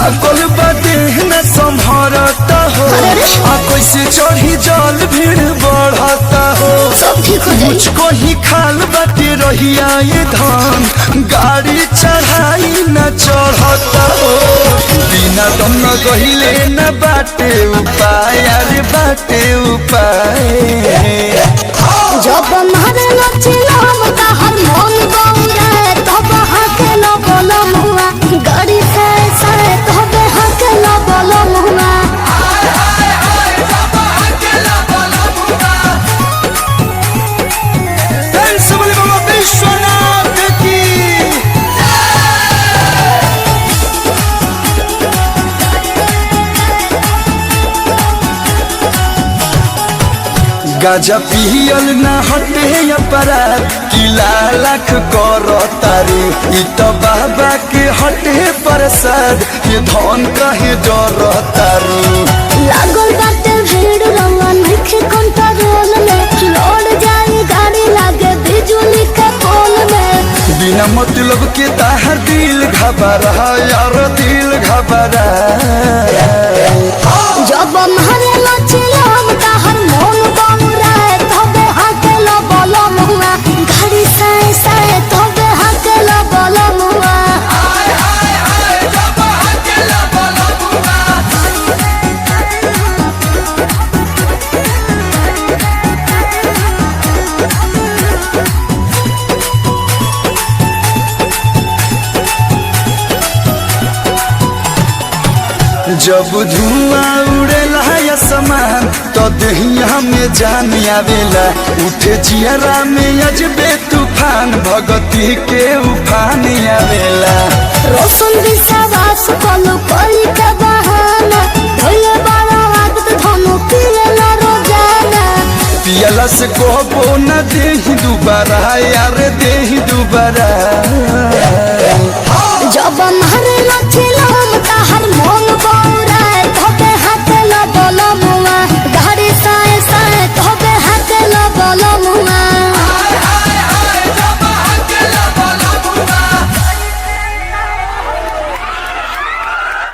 थाकल बाटे न संभरता हो आ कैसे चढ़ी जल भीड़ बढ़ता हो मुझको ही खाल बाटे रहिया ये धान गाड़ी चढ़ाई न चढ़ता हो बिना दम न गहिले न बाटे उपाय अरे बाटे उपाय जब मारे लचिलाम का हर मन गौरे तब हाके न बोलम हुआ गाड़ी से सारे तब हाके न बोलम हुआ विश्वनाथ की गाजा पियल न हटे अपराध किला लाख कर तारू इ तो बाबा के हटे प्रसाद ये धन कहे डर तारू लागल बाटे भीड़ रंगा नइखे कंट्रोल में लौट जाई गाड़ी लागे बिजली के पोल में बिना मतलब के ताहर दिल घबरा यार दिल घबरा जब मारे लचिलाम का हर मन गौरे तब हाके न बोलम हुआ गाड़ी से सारे तब हाके न बोलम हुआ जब धुआं उड़ेला आसमान तो दहिया में जान आवेला उठे जियरा में अजबे तूफान भगती के उफान आवेला रोशन विश्वास कलो कोई के बहाना भइले बड़ा आदत धनु पियला रोजाना पियला से कहबो न देही दुबारा यार देही दुबारा जब मारे लचिलाम का हर मन गौरे